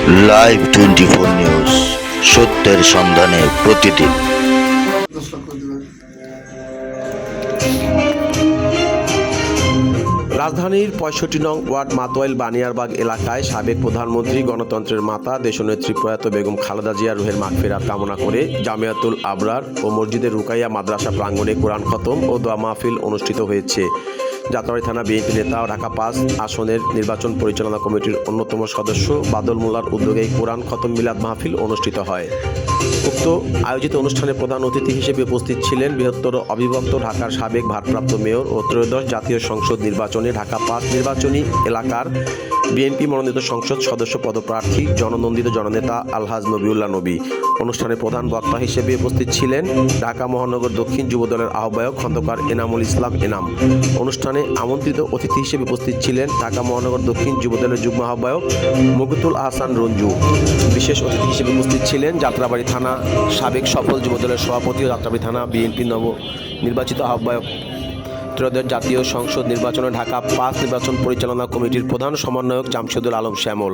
Live 24 news, সত্যের সন্ধানে প্রতিদিন। রাজধানীর ৬৫ নং ওয়ার্ড মাতোয়াইল বানিয়ারবাগ এলাকায় সাবেক প্রধানমন্ত্রী, গণতন্ত্রের মাতা, দেশনেত্রী প্রয়াত বেগম খালেদা জিয়ার রুহের মাগফিরাত কামনা করে জামিয়াতুল আবরার ও মসজিদের রুকাইয়া মাদ্রাসা প্রাঙ্গণে কোরআন খতম ও দোয়া মাহফিল অনুষ্ঠিত হয়েছে। যাত্রাবাড়ী থানা বিএনপি নেতা ও ঢাকা ৫ আসনের নির্বাচন পরিচালনা কমিটির অন্যতম সদস্য বাদল মোল্লার উদ্যোগে কোরআন খতম মিলাদ মাহফিল অনুষ্ঠিত হয়। উক্ত আয়োজিত অনুষ্ঠানে প্রধান অতিথি হিসেবে উপস্থিত ছিলেন বৃহত্তর অবিভক্ত ঢাকার সাবেক ভারপ্রাপ্ত মেয়র ও ত্রয়োদশ জাতীয় সংসদ নির্বাচনে ঢাকা ৫ নির্বাচনী এলাকার বিএনপি মনোনীত সংসদ সদস্য পদপ্রার্থী জননন্দিত জননেতা আলহাজ নবিউল্লাহ নবী। অনুষ্ঠানে প্রধান বক্তা হিসেবে উপস্থিত ছিলেন ঢাকা মহানগর দক্ষিণ যুবদলের আহ্বায়ক খন্দকার এনামুল ইসলাম এনাম। অনুষ্ঠানে আমন্ত্রিত অতিথি হিসেবে উপস্থিত ছিলেন ঢাকা মহানগর দক্ষিণ যুবদলের যুগ্ম আহ্বায়ক মুকুতুল আহসান রঞ্জু। বিশেষ অতিথি হিসেবে উপস্থিত ছিলেন যাত্রাবাড়ী থানা সাবেক সফল যুবদলের সভাপতি ও যাত্রাবাড়ী থানা বিএনপি নির্বাচিত আহ্বায়ক ত্রয়োদশ জাতীয় সংসদ নির্বাচনে ঢাকা ৫ নির্বাচন পরিচালনা কমিটির প্রধান সমন্বয়ক জামশেদুল আলম শ্যামল,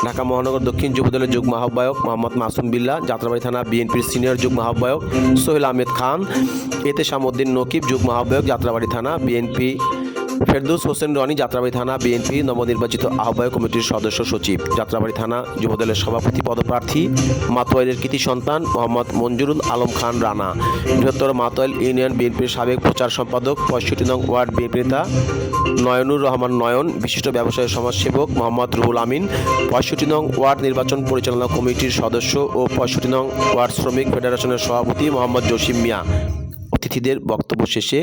ঢাকা মহানগর দক্ষিণ যুবদলের যুগ্ম আহ্বায়ক মোহাম্মদ মাসুম বিল্লাহ, যাত্রাবাড়ী থানা বিএনপির সিনিয়র যুগ্ম আহ্বায়ক সোহেল আহমেদ খান, এতেশাম উদ্দিন নকিব যুগ্ম আহ্বায়ক যাত্রাবাড়ী থানা বিএনপি, ফেরদৌস হোসেন রনি যাত্রাবাড়ী থানা বিএনপি নবনির্বাচিত আহ্বায়ক কমিটির সদস্য সচিব, যাত্রাবাড়ী থানা যুবদলের সভাপতি পদপ্রার্থী মাতোয়াইলের কৃতি সন্তান মোহাম্মদ মঞ্জুরুল আলম খান রানা, বৃহত্তর মাতোয়াইল ইউনিয়ন বিএনপির সাবেক প্রচার সম্পাদক ৬৫ নং ওয়ার্ড বিএনপি নেতা নয়নুর রহমান নয়ন, বিশিষ্ট ব্যবসায়ী সমাজসেবক মোহাম্মদ রুহুল আমিন, ৬৫ নং ওয়ার্ড নির্বাচন পরিচালনা কমিটির সদস্য ও ৬৫ নং ওয়ার্ড শ্রমিক ফেডারেশনের সভাপতি মোহাম্মদ জসিম মিয়া। অতিথিদের বক্তব্য শেষে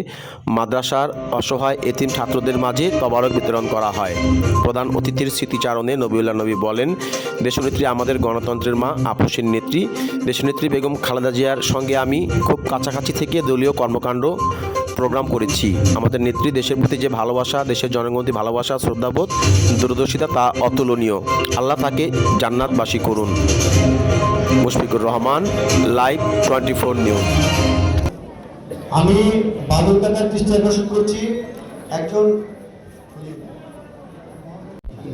মাদ্রাসার অসহায় এতিম ছাত্রদের মাঝে তবারক বিতরণ করা হয়। প্রধান অতিথির স্মৃতিচারণে নবিউল্লাহ নবী বলেন, দেশনেত্রী আমাদের গণতন্ত্রের মা, আপসের নেত্রী। দেশনেত্রী বেগম খালেদা জিয়ার সঙ্গে আমি খুব কাছাকাছি থেকে দলীয় কর্মকাণ্ড প্রোগ্রাম করেছি। আমাদের নেত্রী দেশের প্রতি যে ভালোবাসা, দেশের জনগণের ভালোবাসা, শ্রদ্ধাবোধ, দূরদর্শিতা তা অতুলনীয়। আল্লাহ তাকে জান্নাতবাসী করুন। Mushfiqur Rahman, live 24 news. আমি বাদল কাকার দৃষ্টি আকর্ষণ করছি একজন।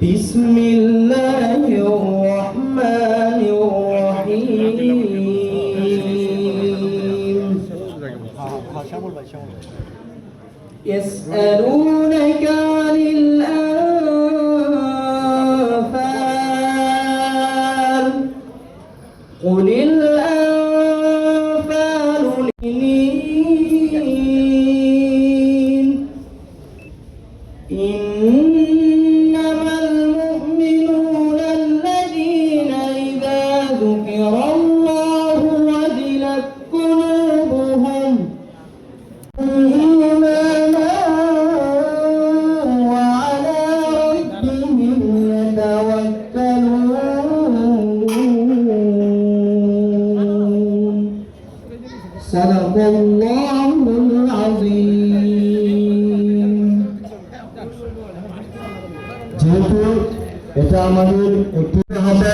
বিসমিল্লাহির রহমানির রহিম। ইয়াসআলুনাকা আনিল আনফাল কুলিল إنما المؤمنون الذين إذا ذكر الله وجلت قلوبهم إيمانا وعلى ربهم يتوكلون صدق الله العظيم। যেহেতু এটা আমাদের একটি হবে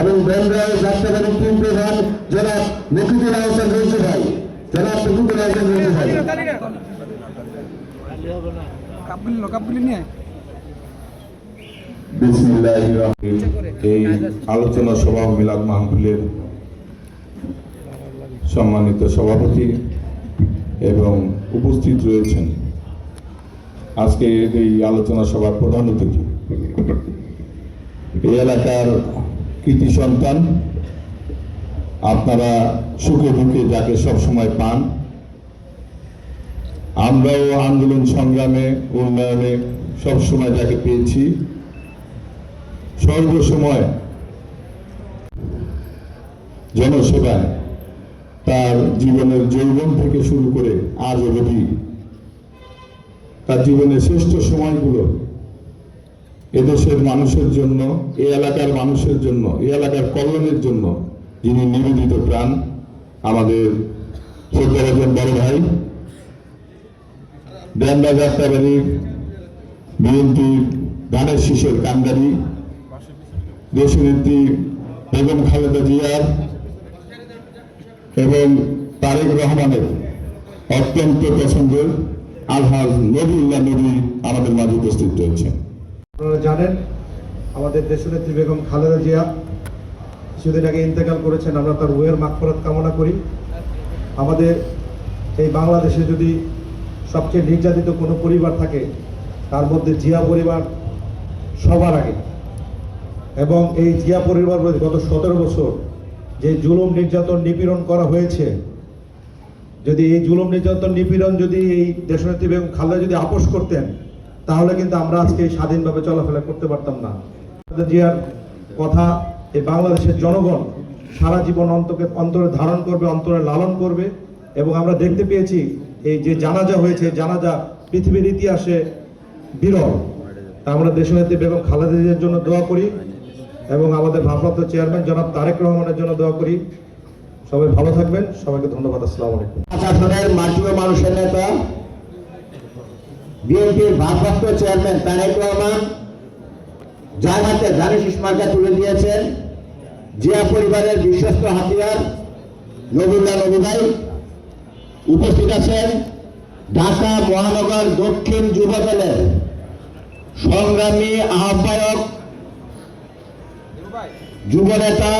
এবং বেঙ্গল রাষ্ট্রপতির তিন প্রধান জনাব মুকুতুল আহসান রঞ্জু ভাই, জনাব মুকুতুল আহসান রঞ্জু ভাই। বিসমিল্লাহির রহমানির রহিম। এই আলোচনা সভা মিলাদ মাহফিলের সম্মানিত সভাপতি এবং উপস্থিত রয়েছেন আজকে এই আলোচনা সভার প্রধান অতিথি, এই এলাকার কৃতি সন্তান, আপনারা সুখে দুঃখে যাকে সবসময় পান, আমরাও আন্দোলন সংগ্রামে উন্নয়নে সবসময় যাকে পেয়েছি, সর্বসময় জনসেবায় তার জীবনের যৌবন থেকে শুরু করে আজ অবধি তার জীবনের শ্রেষ্ঠ সময়গুলো এদেশের মানুষের জন্য, এই এলাকার মানুষের জন্য, এই এলাকার কল্যাণের জন্য যিনি নিবেদিত প্রাণ, আমাদের শ্রদ্ধাভাজন বড় ভাই, দেনবা যাত্রাবাড়ির বিএনপির ধানের শীষের কান্ডারি, দেশনেত্রী বেগম খালেদা জিয়ার এবং তারেক রহমানের অত্যন্ত পছন্দের আলহাজ নবিউল্লাহ নবী আমাদের মাঝে উপস্থিত রয়েছে। আপনারা জানেন আমাদের দেশনেত্রী বেগম খালেদা জিয়া কিছুদিন আগে ইন্তেকাল করেছেন, আমরা তার রুহের মাগফিরাত কামনা করি। আমাদের এই বাংলাদেশে যদি সবচেয়ে নির্যাতিত কোনো পরিবার থাকে তার মধ্যে জিয়া পরিবার সবার আগে, এবং এই জিয়া পরিবার গত 17 বছর যে জুলুম নির্যাতন নিপীড়ন করা হয়েছে, যদি এই জুলুম নির্যাতন নিপীড়ন যদি এই দেশনেত্রী বেগম খালেদা যদি আপোষ করতেন তাহলে কিন্তু আমরা আজকে স্বাধীনভাবে চলাফেরা করতে পারতাম না। খালেদা জিয়ার কথা এই বাংলাদেশের জনগণ সারা জীবন অন্তরে ধারণ করবে, অন্তরে লালন করবে। এবং আমরা দেখতে পেয়েছি এই যে জানাজা হয়েছে, জানাজা পৃথিবীর ইতিহাসে বিরল। তা আমরা দেশনেত্রী বেগম খালেদা জিয়ার জন্য দোয়া করি এবং আমাদের ভারপ্রাপ্ত চেয়ারম্যান জনাব তারেক রহমানের জন্য দোয়া করি। সবাই ভালো থাকবেন, সবাইকে ধন্যবাদ। আসসালামু আলাইকুম। প্রশাসনের মাটি ও মানুষের নেতা বিএনপির ভারপ্রাপ্ত চেয়ারম্যান তারেক রহমান যার হাতে ধানের শীষমার্কা তুলে দিয়েছেন জিয়া পরিবারের বিশ্বস্ত হাতিয়ার নবীউল্লাহ নবী ভাই, উপস্থিত আছেন ঢাকা মহানগর দক্ষিণ যুব দলের সংগ্রামী আহ্বায়ক যুব নেতা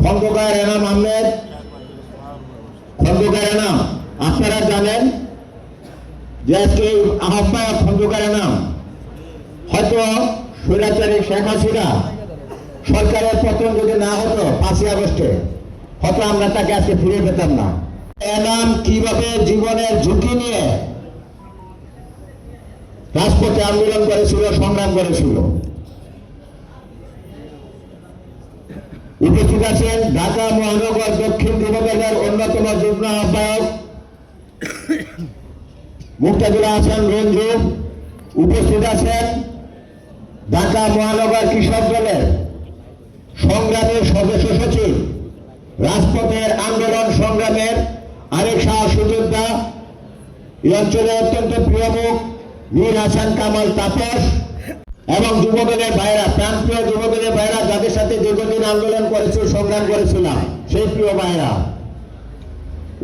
খন্দকার এনাম আহমেদ। খন্দকার এনাম, আপনারা জানেন যে আজকে আহ্বায়ক খন্দকার এনাম হয়তো স্বৈরাচারী শেখ হাসিনা সরকারের পতন যদি না হতো 5ই আগস্টে, হয়তো আমরা তাকে আজকে ফিরে পেতাম না। এনাম কিভাবে জীবনের ঝুঁকি নিয়ে রাজপথে আন্দোলন করেছিল, সংগ্রাম করেছিল। উপস্থিত আছেন ঢাকা মহানগর দক্ষিণ যুব দলের অন্যতম যুগ্ম আহ্বায়ক মুক্তাদুল হাসান রঞ্জু। উপস্থিত আছেন ঢাকা মহানগর কৃষক দলের সংগ্রামের সদস্য সচিব, রাজপথের আন্দোলন সংগ্রামের আরেক সাহসী যোদ্ধা, এই অঞ্চলের অত্যন্ত প্রিয় মুখ মীর হাসান কামাল তাপস, এবং যুবদলের ভাইরা, প্রান্তীয় যুবদলের ভাইরা যাদের সাথে দীর্ঘদিন আন্দোলন করেছিল, সংগ্রাম করেছিলাম, সেই প্রিয় ভাইরা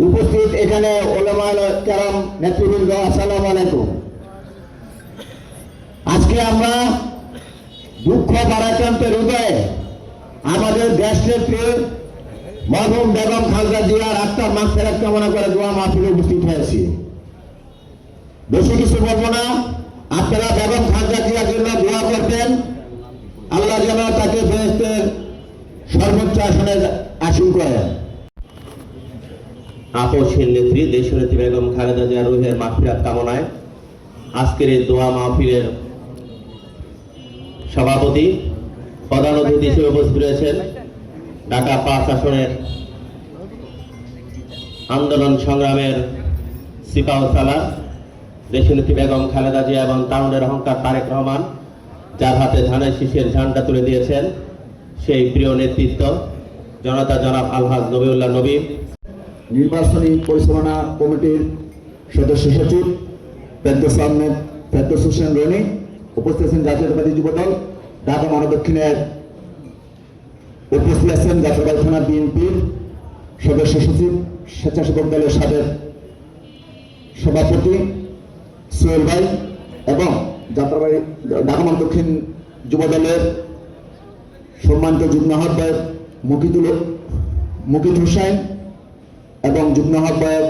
উপস্থিত। এখানে ওলামায়ে কেরাম, নেতৃবৃন্দ, আসসালামু আলাইকুম। আজকে আমরা দুঃখ ভারাক্রান্ত হৃদয়ে আমাদের দেশনেত্রী মরহুম বেগম খালেদা জিয়ার আত্মার মাগফিরাত কামনা করে দোয়া মাহফিলে উপস্থিত হয়েছি। বেশি কিছু বলবো না, আপনারা বেগম খালেদা জিয়ার জন্য দোয়া করতেন, আল্লাহ যেন তাকে বেহেশতের সর্বোচ্চ আসনে আসীন করেন। আপোষহীন নেত্রী দেশনেত্রী বেগম খালেদা জিয়ার রুহের মাগফিরাত কামনায় আজকের এই দোয়া মাহফিলের সভাপতি, প্রধান অতিথি হিসেবে উপস্থিত রয়েছেন ঢাকা 5 আসনের আন্দোলন সংগ্রামের সিপাহ সালার দেশনেত্রী বেগম খালেদা জিয়া এবং তারুণের অহংকার তারেক রহমান, যার হাতে ধানের শীষের ঝান্ডা তুলে দিয়েছেন সেই প্রিয় নেতৃত্ব জনতা জনাব আলহাজ নবীউল্লাহ নবী, নির্বাচনী পরিচালনা কমিটির সদস্য সচিব ফেরদৌস আহমেদ, ফেরদৌস হোসেন রনি। উপস্থিত আছেন জাতীয়তাবাদী যুবদল ঢাকা মহানগর দক্ষিণের, উপস্থিত আছেন জাতীয়তাবাদী থানা বিএনপির সদস্য সচিব, স্বেচ্ছাসেবক দলের সাবেক সভাপতি সোহেল ভাই, এবং যাত্রাবাড়ি ঢাকা মহানগর দক্ষিণ যুব দলের সম্মানিত যুগ্ম আহ্বায়ক মুকিদ হোসেন এবং যুগ্ম আহ্বায়ক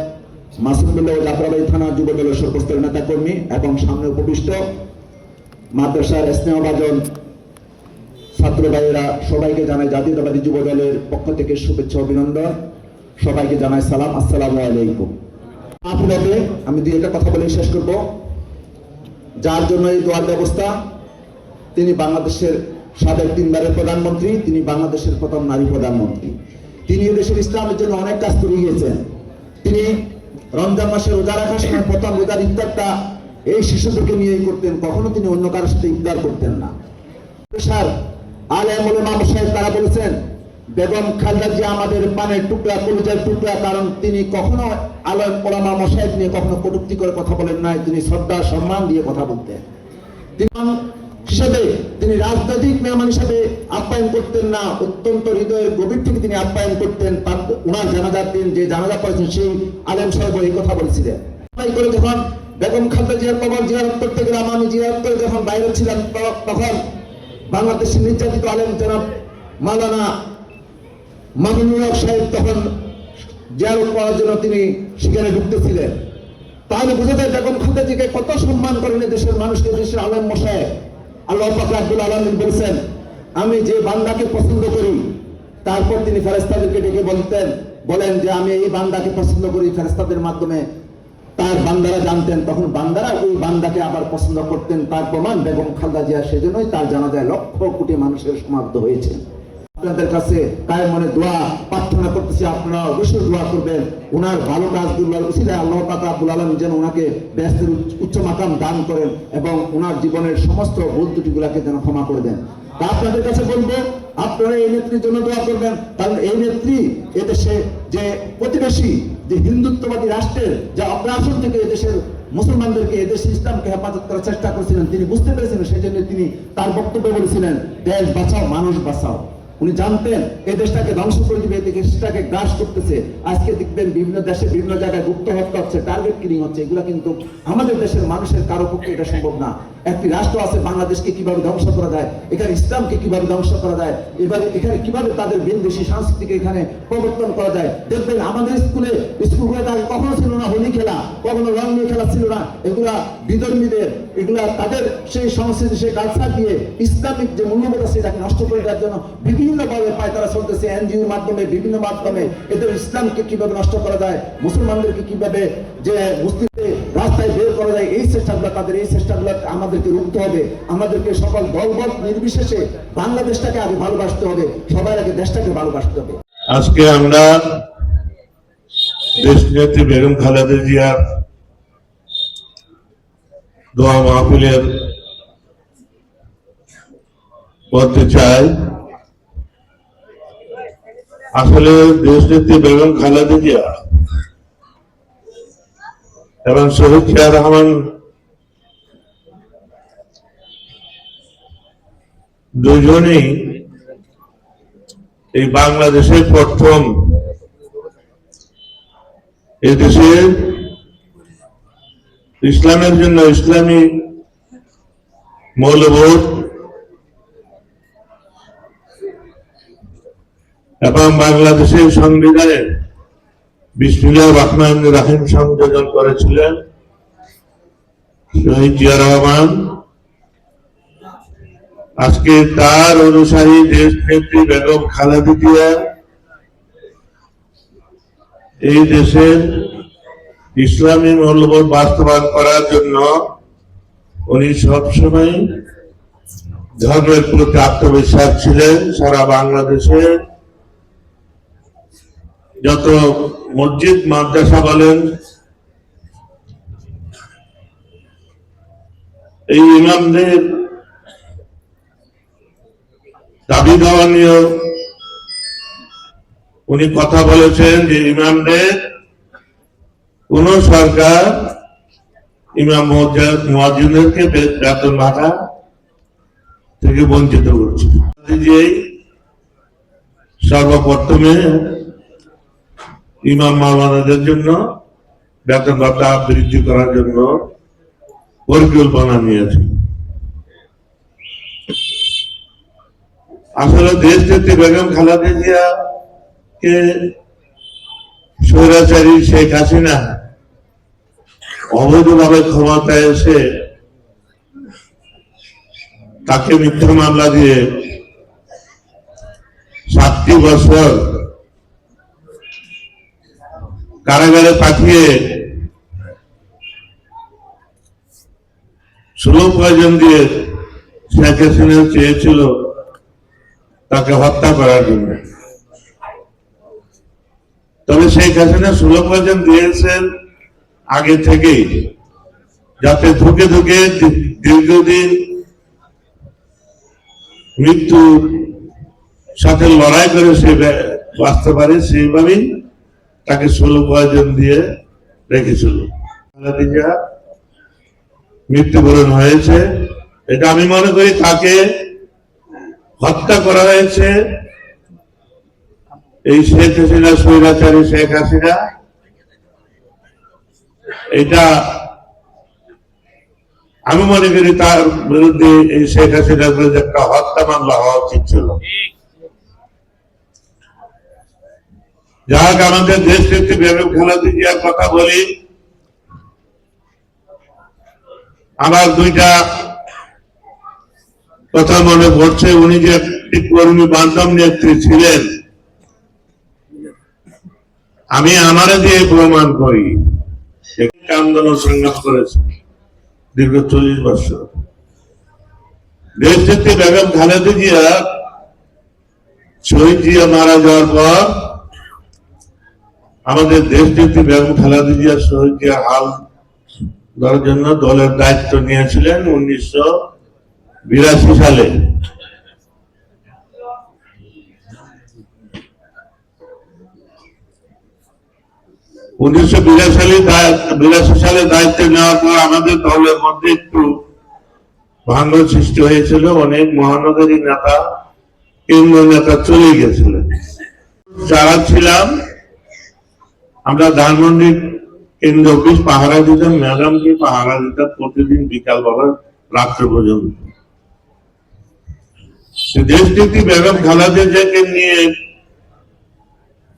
মাসুদুল্লাহ, যাত্রাবাড়ি থানা যুব দলের সর্বস্তরের নেতা কর্মী এবং সামনে উপবিষ্ট মাদ্রাসার স্নেহভাজন ছাত্র ভাইয়েরা, সবাইকে জানাই জাতীয়তাবাদী যুব দলের পক্ষ থেকে শুভেচ্ছা অভিনন্দন। সবাইকে জানাই সালাম, আসসালামু আলাইকুম। আপনাদের আমি দুইটা কথা বলে শেষ করব। যার জন্য এই দোয়ার ব্যবস্থা, তিনি বাংলাদেশের সাবেক 3বারের প্রধানমন্ত্রী, তিনি বাংলাদেশের প্রথম নারী প্রধানমন্ত্রী। তিনি দেশের ইসলামের জন্য অনেক কাজ করে গিয়েছেন। তিনি রমজান মাসে রোজা রাখার সময় প্রথম রোজার ইফতারটা এই শিশুদেরকে নিয়েই করতেন, কখনো তিনি অন্য কারোর সাথে ইফতার করতেন না। আলেম ওলামা সাহেব তারা বলেছেন বেগম খালেদা জিয়া আমাদের পানের টুকরা, কলিজার টুকরা, কারণ তিনি কখনো আলেম ওলামা সাহেব নিয়ে কখনো কটূক্তি করে কথা বলেন নাই, তিনি শ্রদ্ধা সম্মান দিয়ে কথা বলতেন। হিসাবে তিনি রাজনৈতিক মেহমান হিসাবে আপ্যায়ন করতেন না, অত্যন্ত হৃদয়ের গভীর থেকে তিনি আপ্যায়ন করতেন। ওনার জানাজার দিন যে জানাজা করেছেন সেই আলেম সাহেব এই কথা বলছিলেন। যখন বেগম খালেদা জিয়ার কবর জিয়ারত করতে গেলাম, আমি জিয়ারত করে যখন বাইরে ছিলাম, তখন বাংলাদেশের নির্যাতিত আলেম জনাব মাওলানা মামুনুল হক সাহেব তখন জিয়ারত করার জন্য তিনি সেখানে ঢুকতেছিলেন। তাহলে বোঝা যায় বেগম খালেদা জিয়াকে কত সম্মান করেন দেশের মানুষকে, দেশের আলেম মশায়েখ। আল্লাহ পাক রব্বুল আলামিন বলেছেন, আমি যে বান্দাকে পছন্দ করি, তারপর তিনি ফেরেশতাদেরকে ডেকে বলেন যে আমি এই বান্দাকে পছন্দ করি। ফেরেশতাদের মাধ্যমে তার বান্দারা জানতেন, তখন বান্দারা ওই বান্দাকে আবার পছন্দ করতেন। তার প্রমাণ বেগম খালেদা জিয়া। সেজন্যই তার জানাজায় লক্ষ কোটি মানুষের সমাগত হয়েছে। আপনাদের কাছে কায়েম মনে দোয়া প্রার্থনা করতেছি, আপনারা অবশ্যই দোয়া করবেন ওনার ভালো কাজগুলোর উসিলায় আল্লাহ পাক রব্বুল আলামিন যেন ওনাকে বেহেশতের উচ্চ মাকাম দান করেন এবং ওনার জীবনের সমস্ত ভুল ত্রুটিগুলোকে যেন ক্ষমা করে দেন। তা আপনাদের কাছে বলবো, আপনারা এই নেত্রীর জন্য দোয়া করবেন, কারণ এই নেত্রী এদেশে যে প্রতিবেশী যে হিন্দুত্ববাদী রাষ্ট্রের যে অগ্রাসন থেকে এদেশের মুসলমানদেরকে, এদেশে ইসলামকে হেফাজত করার চেষ্টা করেছিলেন, তিনি বুঝতে পেরেছিলেন। সেই জন্য তিনি তার বক্তব্যে বলেছিলেন, দেশ বাঁচাও মানুষ বাঁচাও। উনি জানতেন এই দেশটাকে ধ্বংস করে দিবে, এই দেশটাকে গ্রাস করতেছে। আজকে দেখবেন বিভিন্ন দেশে বিভিন্ন জায়গায় গুপ্ত হত্যা হচ্ছে, টার্গেট কিলিং হচ্ছে। এগুলো কিন্তু আমাদের দেশের মানুষের কারো পক্ষে এটা সম্ভব না। একটি রাষ্ট্র আছে, বাংলাদেশকে কিভাবে ধ্বংস করা যায়, এখানে ইসলামকে কিভাবে ধ্বংস করা যায়, এবার এখানে কিভাবে তাদের বিদেশি সংস্কৃতিকে এখানে প্রবর্তন করা যায়। দেখবেন আমাদের স্কুলগুলো তাদের কখনো ছিল না হোলি খেলা, কখনো রং নিয়ে খেলা ছিল না। এগুলা বিধর্মীদের, এগুলা তাদের সেই সংস্কৃতি, সেই কালচার দিয়ে ইসলামিক যে মূল্যবোধ আছে সেটাকে নষ্ট করে দেওয়ার জন্য বিভিন্নভাবে পায়তারা চলতেছে। এনজিওর মাধ্যমে, বিভিন্ন মাধ্যমে এদের ইসলামকে কিভাবে নষ্ট করা যায়, মুসলমানদেরকে কিভাবে যে মুসলিমদের রাস্তায় বের করা যায়, এই চেষ্টাগুলো তাদের, এই চেষ্টাগুলো আমাদেরকে রুখতে হবে। আমাদেরকে সকল দলবল নির্বিশেষে বাংলাদেশটাকে আগে ভালোবাসতে হবে, সবার আগে দেশটাকে ভালোবাসতে হবে। আজকে আমরা দেশনেত্রী বেগম খালেদা জিয়ার দোয়া মাহফিলের করতে চাই। আসলে দেশনেত্রী বেগম খালেদা জিয়া এবং শহীদ জিয়া রহমান দুজনেই এই বাংলাদেশের প্রথম এদেশের ইসলামের জন্য ইসলামী মৌলবোধ এবং বাংলাদেশের সংবিধানে বিসমিল্লাহির রহমানির রহিম সংযোজন করেছিলেন শহীদ জিয়া রহমান। আজকে তার অনুসারী দেশনেত্রী বেগম খালেদা জিয়া এই দেশের ইসলামী মূল্যবোধ বাস্তবায়ন করার জন্য উনি সবসময় ধর্মের প্রতি আত্মবিশ্বাস ছিলেন। সারা বাংলাদেশে যত মসজিদ মাদ্রাসা বলেন, এই ইমামদের দাবি দেওয়া নিয়ে উনি কথা বলেছেন যে ইমামদের কোন সরকার ইমাম মুয়াজ্জিনদেরকে বেতন ভাতা থেকে বঞ্চিত করছে। সর্বপ্রথমে ইমাম মাওলানাদের জন্য বেতন ভাতা বৃদ্ধি করার জন্য পরিকল্পনা নিয়েছে। আসলে দেশনেত্রী বেগম খালেদা জিয়াকে স্বৈরাচারী শেখ হাসিনা অবৈধভাবে ক্ষমতায় এসে তাকে মিথ্যা মামলা দিয়ে 7টি বছর কারাগারে পাঠিয়ে স্লো পয়জন দিয়ে শেখ হাসিনা চেয়েছিল তাকে হত্যা করার জন্য। তবে শেখ হাসিনা স্লো পয়জন দিয়েছেন আগে থেকেই, যাতে ধুকে ধুকে দীর্ঘদিন মৃত্যুর সাথে লড়াই করে সে বাঁচতে পারে, সেইভাবেই তাকে স্লো পয়জন দিয়ে রেখেছিল। মৃত্যুবরণ হয়েছে, এটা আমি মনে করি তাকে হত্যা করা হয়েছে এই শেখ হাসিনা, স্বৈরাচারী শেখ হাসিনা। এটা আমি মনে করি তার বিরুদ্ধে, এই শেখ হাসিনার বিরুদ্ধে একটা হত্যা মামলা হওয়া উচিত ছিল। যাক, আমাদের দেশ নেত্রী বেগম খালেদা জিয়ার কথা বলি। আমার দুইটা কথা মনে পড়ছে। উনি যে একটি কর্মী বান্ধব নেত্রী ছিলেন, আমি আমারে দিয়ে প্রমাণ করি। আন্দোলন সংগ্রাম করেছে দীর্ঘ 40 বছর। দেশ নেত্রী বেগম খালেদা জিয়া শহীদ জিয়া মারা যাওয়ার পর আমাদের দেশ নেত্রী বেগম খালেদা জিয়া শহীদ জিয়া হাল ধরার জন্য দলের দায়িত্ব নিয়েছিলেন 1982 সালে। সালে দায়িত্ব নেওয়ার পর আমাদের দলের মধ্যে একটু ভাঙন সৃষ্টি হয়েছিল। অনেক মহানগরী নেতা, কেন্দ্রীয় নেতা চলে গেছিলেন। যারা ছিলাম আমরা ধানমন্ডি কেন্দ্র অফিস পাহারা দিতাম, ম্যাডামকে পাহারা দিতাম প্রতিদিন বিকাল বেলা রাত্রে পর্যন্ত। দেশ নেত্রী বেগম খালেদা জিয়াকে নিয়ে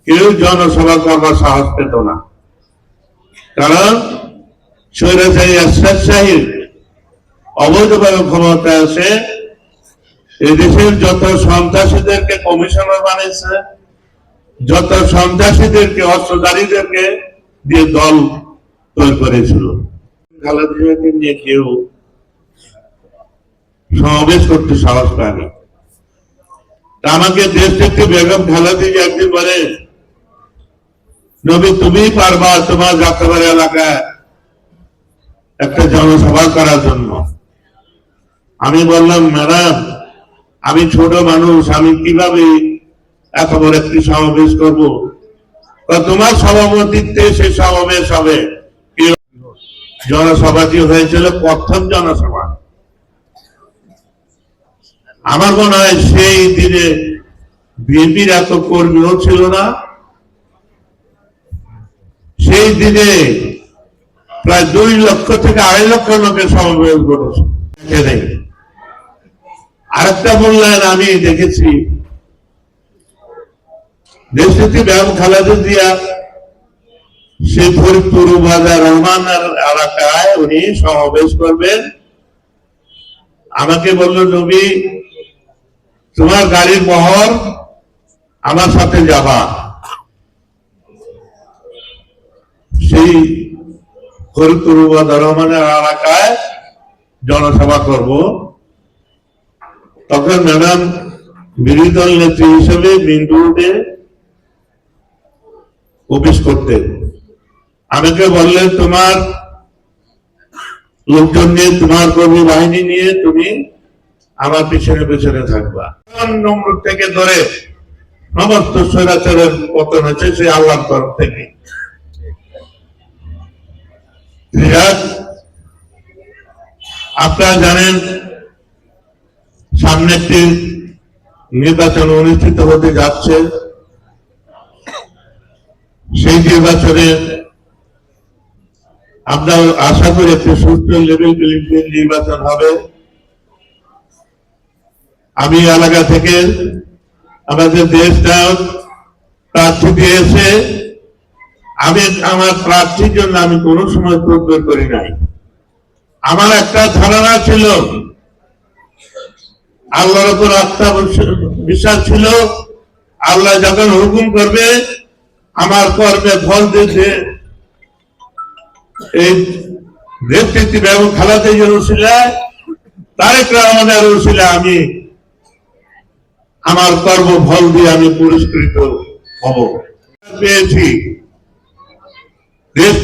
কেউ জনসভা করবার সাহস পেত না, কারণ স্বৈরাচারী এরশাদ সাহেব অবৈধভাবে ক্ষমতায় আসে এদেশের যত সন্ত্রাসীদেরকে কমিশনার বানিয়েছে, যত সন্ত্রাসীদেরকে অস্ত্রধারীদেরকে দিয়ে দল তৈরি করেছিল। খালেদা জিয়াকে নিয়ে কেউ সমাবেশ করতে সাহস পায়নি। আমাকে দেশ নেত্রী বেগম খালেদা জিয়া একদিন বলে, নবী তুমি পারবা তোমার যাত্রাবাড়ি এলাকায় একটা জনসভা করার জন্য? আমি বললাম, ম্যাডাম আমি ছোট মানুষ, আমি কিভাবে এত বড় একটি সমাবেশ করব? তোমার সভাপতিত্বে সে সমাবেশ হবে। জনসভাটি হয়েছিল প্রথম জনসভা। আমার মনে হয় সেই দিনে বিএনপির এত কর্মীও ছিল না। সেই দিনে প্রায় 2 লক্ষ থেকে 2.5 লক্ষ লোকের সমাবেশ ঘটেছে। আরেকটা বললেন, আমি দেখেছি দেশনেত্রী বেগম খালেদা জিয়া সেই ফরিদপুর বাজার রহমানের এলাকায় উনি সমাবেশ করবেন। আমাকে বলল, নবী তোমার গাড়ির বহর আমার সাথে যাবা, সেই ফরিদপুর বাজার রহমানের এলাকায় জনসভা করব। তখন ম্যাডাম বিরোধী দল নেত্রী হিসেবে মেইন রোডে অফিস করতেন। আমাকে বললেন, তোমার লোকজন নিয়ে, তোমার কর্মী বাহিনী নিয়ে তুমি আমার পিছনে পিছনে থাকবা। নম্বর থেকে ধরে সমস্ত স্বৈরাচারের পতন হয়েছে সেই আল্লাহর তরফ থেকে। আপনারা জানেন সামনে একটি নির্বাচন অনুষ্ঠিত হতে যাচ্ছে। সেই নির্বাচনে আমরা আশা করি একটি সুস্থ লেভেল প্লেইং ফিল্ড নির্বাচন হবে। আমি এলাকা থেকে আমাদের দেশটা প্রার্থী দিয়েছে। আমি আমার প্রার্থীর জন্য আমি কোন সময় প্রচার করি নাই। আমার একটা ধারণা ছিল, আল্লাহর উপর আস্থা বিশ্বাস ছিল, আল্লাহ যখন হুকুম করবে আমার কর্মে ফল দিতে। এই দেশ নেত্রী বেগম খালেদা জিয়ার উসিলায়, তারেক রহমানের উসিলায় আমি আমার কর্ম ফল দিয়ে আমি পুরস্কৃত হব পেয়েছি। দেশ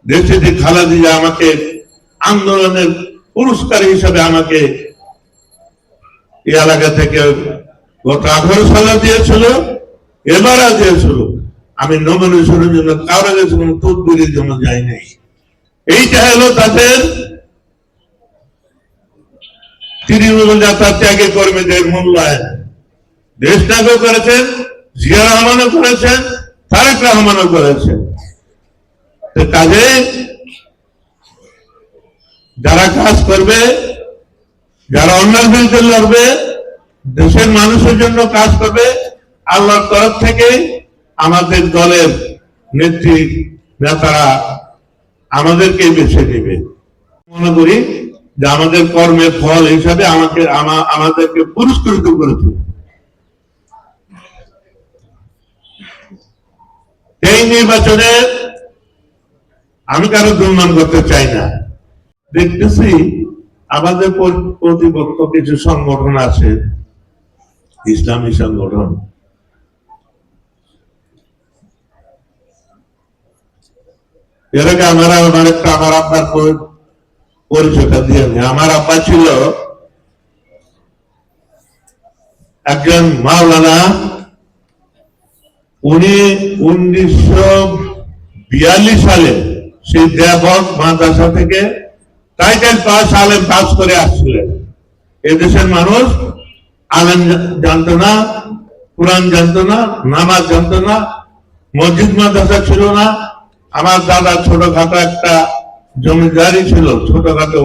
নেত্রী খালেদা জিয়া আমাকে আন্দোলনের পুরস্কার হিসাবে আমাকে এই এলাকা থেকে গত 18 সালে দিয়েছিল, এবারে দিয়েছিল। আমি নমিনেশনের জন্য কারো কাছে কোনো তদবিরের জন্য যাই নাই। এইটা হলো তাদের তৃণমূল যাত্রা ত্যাগের কর্মীদের মূল্যায়ন। দেশ ত্যাগও করেছেন, জিয়া রহমানও করেছেন, তারেক রহমানও করেছেন। কাজে যারা কাজ করবে, যারা অন্যায়ের বিরুদ্ধে লড়বে, দেশের মানুষের জন্য কাজ করবে, আল্লাহর তরফ থেকে আমাদের দলের নেত্রী নেতারা আমাদেরকে বেছে নেবে। মনে করি যে আমাদের কর্মের ফল হিসাবে আমাদেরকে পুরস্কৃত করেছে। এই নির্বাচনে আমি কারো দুর্নাম করতে চাই না। দেখতেছি আমাদের প্রতিপক্ষ কিছু সংগঠন আছে, ইসলামী সংগঠন, এর আগে আমার আপনার পরিচয়টা দিয়ে নেই। আমার আব্বা ছিল একজন মাওলানা। উনি 1942 সালে সেই দেবক মাদ্রাসা থেকে টাইটেল পাস আলেম পাস করে আসছিলেন। এদেশের মানুষ আলেম জানতো না, কোরআন জানতো না, নামাজ জানতো না, মসজিদ মাদ্রাসা ছিল না। আমার দাদা ছোটখাটো একটা জমিদারি ছিল, ছোটখাটো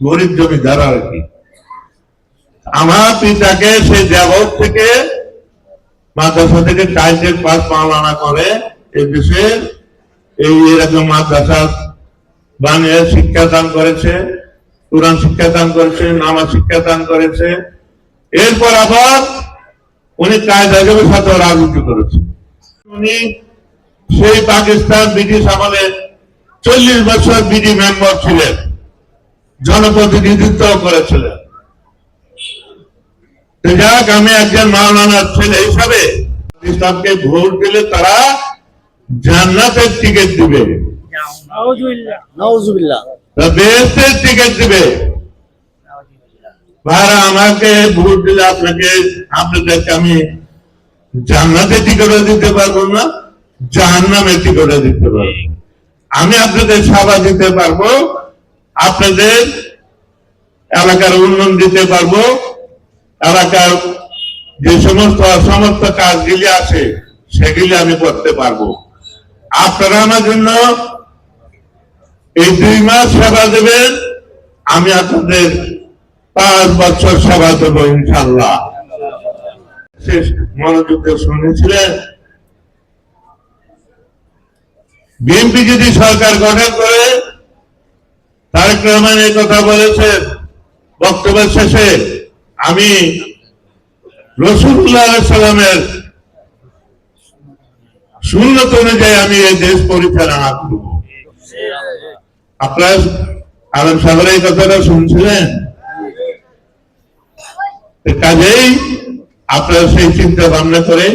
গরিব জমিদার আর কি। আমার পিতাকে সেই দেবক থেকে মাদ্রাসা থেকে টাইটেল পাস মাওলানা করে এদেশের এরকম মাদ্রাসা বানিয়ে শিক্ষাদান করেছে, কোরআন শিক্ষাদান করেছে, নামাজ শিক্ষাদান করেছে। এরপর আবার উনি কায়দা হিসেবে সাথে রাজনীতি করেছে। উনি সেই পাকিস্তান ব্রিটিশ আমলে 40 বছর বিডি মেম্বার ছিলেন, জনপ্রতিনিধিত্ব করেছিলেন। যাক, আমি একজন মাওলানার ছেলে হিসাবে ইসলামকে ভোট দিলে তারা জান্নাতের টিকিট দিবে, বেহেশতের টিকিট দিবে। ভাইরা, আমাকে ভোট দিলে আপনাদেরকে আমি জান্নাতের টিকিটও দিতে পারবো না, জাহান্নামের টিকিটও দিতে পারবো। আমি আপনাদের সেবা দিতে পারবো, আপনাদের এলাকার উন্নয়ন দিতে পারবো, এলাকার যে সমস্ত অসমর্থ কাজগুলি আছে সেগুলি আমি করতে পারবো। আপনারা আমার জন্য এই 2 মাস সেবা দেবেন, আমি আপনাদের 5 বছর সেবা দেবো ইনশাল্লাহ। শেষ মনোযোগ দিয়ে শুনেছিলেন। বিএনপি যদি সরকার গঠন করে, তারেক রহমান এই কথা বলেছেন বক্তব্যের শেষে, আমি রাসূলুল্লাহ সাল্লাল্লাহু আলাইহি সাল্লামের সুন্নাত অনুযায়ী আমি এই দেশ পরিচালনা করব। আপনারা আলম সাহেবের এই কথাটা শুনছিলেন। কাজেই আপনারা সেই চিন্তা ভাবনা করে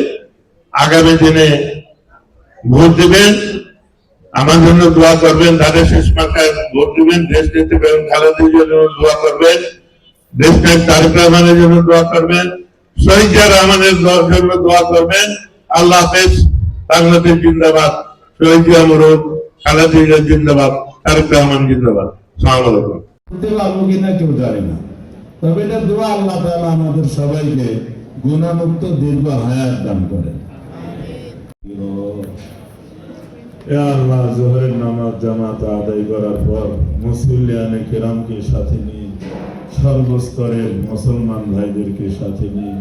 আগামী দিনে ভোট দিবেন, আমার জন্য দোয়া করবেন। ধানের শেষ মাথায় ভোট দিবেন, দেশ নেত্রী বেগম খালেদা জিয়ার জন্য দোয়া করবেন, দেশ নায়ক তারেক রহমানের জন্য দোয়া করবেন, শহীদ জিয়া রহমানের জন্য দোয়া করবেন। আল্লাহ হাফেজ। বাংলাদেশ জিন্দাবাদ, শহীদ জিয়া মরুন, খালেদা জিয়া জিন্দাবাদ, তারেক রহমান জিন্দাবাদ। আসসালামু আলাইকুম। করতে পারবো কিনা কেউ জানে না, তবে এটা দোয়া আল্লাহ তাআলা আমাদের সবাইকে গুনাহমুক্ত দীর্ঘ হায়াত দান করেন। আল্লাহ, জোহরের নামাজ জামাত আদায় করার পর মুসল্লিয়ানে কেরামকে সাথে নিয়ে, সর্বস্তরের মুসলমান ভাইদেরকে সাথে নিয়ে,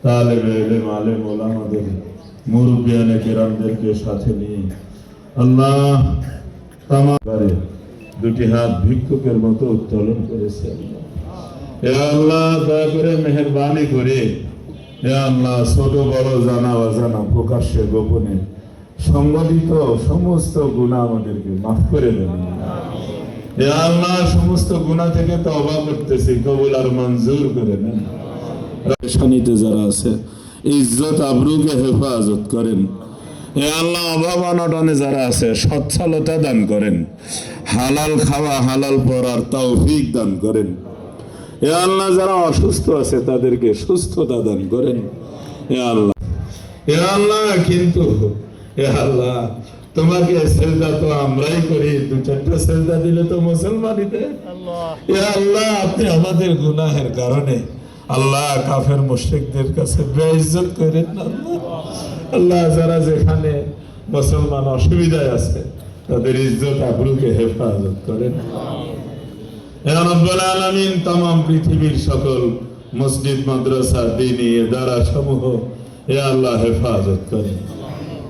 তালেবে ইলম আলেম ওলামাদের মুরব্বিয়ানে কেরামদেরকে সাথে নিয়ে আল্লাহ তামাবারে 2টি হাত ভিক্ষুকের মতো উত্তোলন করেছে। হে আল্লাহ, দয়া করে মেহেরবানি করে, হে আল্লাহ, ছোট বড় জানা অজানা প্রকাশ্যে গোপনে সংগঠিত সমস্ত গুনাহ আমাদেরকে মাফ করে দেন। হে আল্লাহ, সমস্ত গুনাহ থেকে তওবা করতেছি, কবুল আর মঞ্জুর করে নেন। পেরেশানিতে যারা আছে, ইজ্জত আবরুকে হেফাজত করেন। হে আল্লাহ, অভাব অনটনে যারা আছে, সচ্ছলতা দান করেন, হালাল খাওয়া হালাল পড়ার তৌফিক দান করেন। হে আল্লাহ, যারা অসুস্থ আছে তাদেরকে সুস্থতা দান করেন। হে আল্লাহ, হে আল্লাহ, কিন্তু হে আল্লাহ, তোমাকে সেজদা তো আমরাই করি, 2-4টা সেজদা দিলে তো মুসলমানিতে। হে আল্লাহ, আপনি আমাদের গুনাহের কারণে আল্লাহ কাফের মুশরিকদের কাছে বেইজ্জত করেন না। আল্লাহ, যারা যেখানে মুসলমান অসুবিধায় আছে তাদের ইজ্জত আবরুকে হেফাজত করেন। হে রব্বুল আলামিন, तमाम পৃথিবীর সকল মসজিদ মাদ্রাসা দ্বীনি ইদারা সমূহ হে আল্লাহ হেফাজত করেন।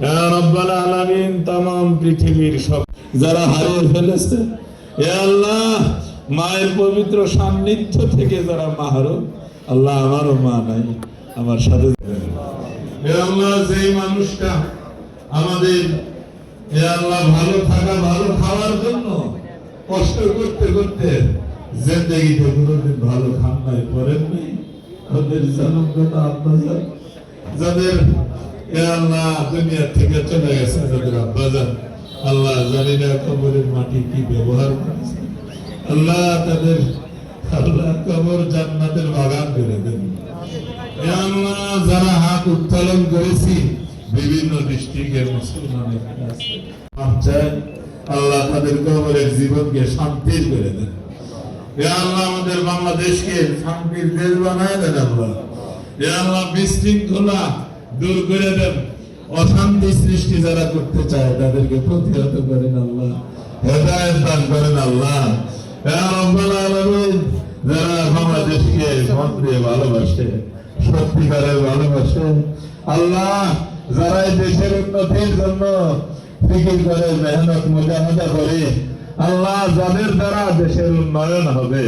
ইয়া রাব্বাল আলামিন तमाम পৃথিবীর সব যারা হারিয়ে ফেলেছে, হে আল্লাহ মায়ের পবিত্র সান্নিধ্য থেকে যারা মাহরুম, আল্লাহ আমারও মা নাই, আমার সাথে হে আল্লাহ যেই মানুষটা আমাদের হে আল্লাহ ভালো থাকা ভালো খাওয়ার জন্য কষ্ট করতে করতে জিন্দেগিতে কোনোদিন ভালো খান নাই করেন নাই, ওদের জন্মদাতা আব্বাজান যাদের হে আল্লাহ দুনিয়া থেকে চলে গেছে, যাদের আব্বাজান আল্লাহ জানি না কবরের মাটি কি ব্যবহার করেছে, আল্লাহ তাদের আল্লাহ কবর জান্নাতের বাগান করে দেন। হে আল্লাহ যারা হাত উত্তোলন করেছি বিভিন্ন ডিস্ট্রিক্টের মুসলমান আছে, আল্লাহ তাদের কবরের জীবনকে শান্তির করে দেন। হে আল্লাহ আমাদের বাংলাদেশকে শান্তির দেশ বানায় দেন আল্লাহ। হে আল্লাহ বিশৃঙ্খলা দূর করে দেন, অশান্তি সৃষ্টি যারা করতে চায় তাদেরকে প্রতিহত করেন আল্লাহ, হেদায়েত দান করেন আল্লাহ। হে রাব্বুল আলামিন যারা বাংলাদেশকে মন দিয়ে ভালোবাসে, সত্যিকারের ভালোবাসে আল্লাহ, যারা এই দেশের উন্নতির জন্য ফিকির করে মেহনত মুজাহাদা করে আল্লাহ, যাদের দ্বারা দেশের উন্নয়ন হবে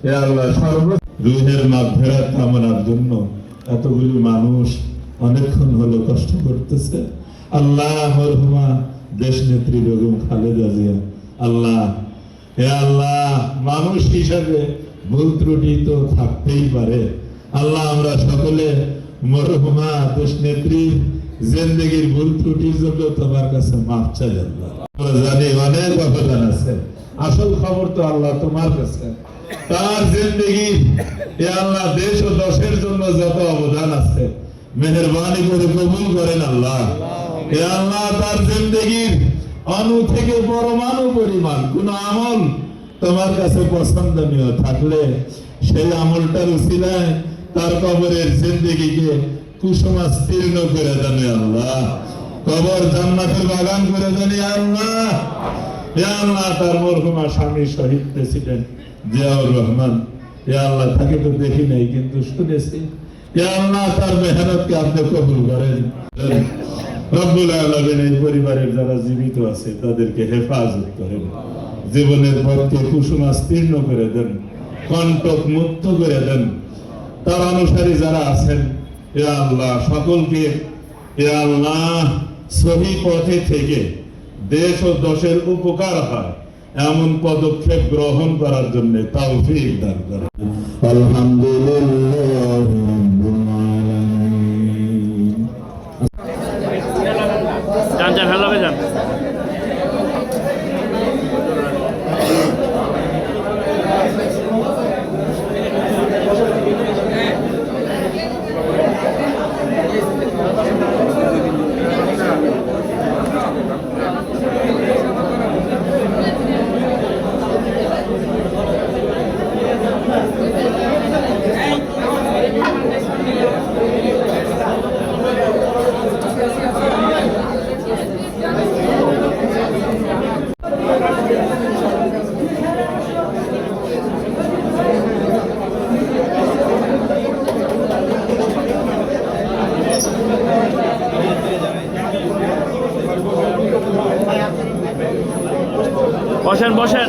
হে আল্লাহ সর্ব রুহের মাগফিরাত কামনার জন্য এতগুলি মানুষ অনেকক্ষণ হলো কষ্ট করতেছে আল্লাহ। মরহুমা দেশ নেত্রী বেগম খালেদা জিয়া আল্লাহ, হে আল্লাহ মানুষ হিসাবে ভুল ত্রুটি তো থাকতেই পারে আল্লাহ, আমরা সকলে মরহুমা দেশ নেত্রী জিন্দেগির ভুল ত্রুটির জন্য তোমার কাছে মাফ চাই আল্লাহ। আমরা জানি অনেক অবদান আছে, আসল খবর তো আল্লাহ তোমার কাছে। তার জিন্দেগি হে আল্লাহ দেশ ও দশের জন্য যত অবদান আছে মেহেরবানি করে কবুল করেন আল্লাহ। হে আল্লাহ তার জিন্দেগির অণু থেকে পরমাণু পরিমাণ কোন আমল তোমার কাছে পছন্দনীয় থাকলে সেই আমলটার উসিলায় তার কবরের জিন্দেগিকে কুসুমাস্তীর্ণ করে দেন আল্লাহ, কবর জান্নাতের বাগান করে দেন আল্লাহ। হে আল্লাহ তার মরহুমা স্বামী শহীদ প্রেসিডেন্ট জিয়াউর রহমান, হে আল্লাহ তাকে তো দেখি নাই কিন্তু শুনেছি, হে আল্লাহ তার মেহনতকে আপনি কবুল করেন। রব্বুল আলামিন এই পরিবারের যারা জীবিত আছে তাদেরকে হেফাজত করেন, জীবনের পথকে কুসুমাস্তীর্ণ করে দেন, কণ্টক মুক্ত করে দেন। তার অনুসারী যারা আছেন হে আল্লাহ সকলকে হে আল্লাহ সহি পথে থেকে দেশ ও দশের উপকার হয় এমন পদক্ষেপ গ্রহণ করার জন্য তৌফিক দান করেন। আলহামদুলিল্লাহ রাব্বিল আলামিন। যান যান ভালো হবে যান। বসেন বসেন।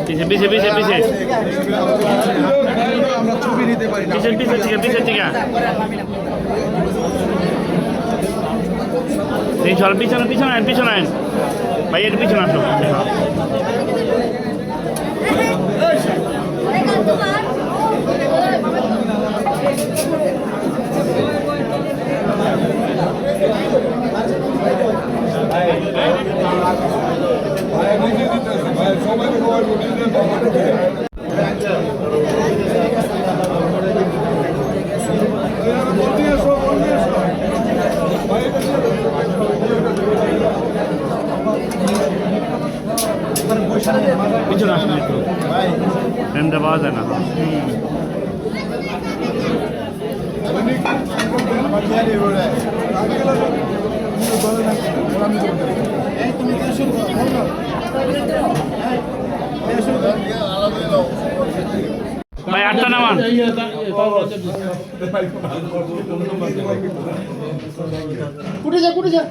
पीछे पीछे पीछे पीछे पीछे पीछे ठीक है पीछे ठीक है नहीं चल पीछे ना पीछे ना भाई ये पीछे ना সবাই শুনতে পাওয়া যায় না। ভাই আটটা নামান। কুটে যা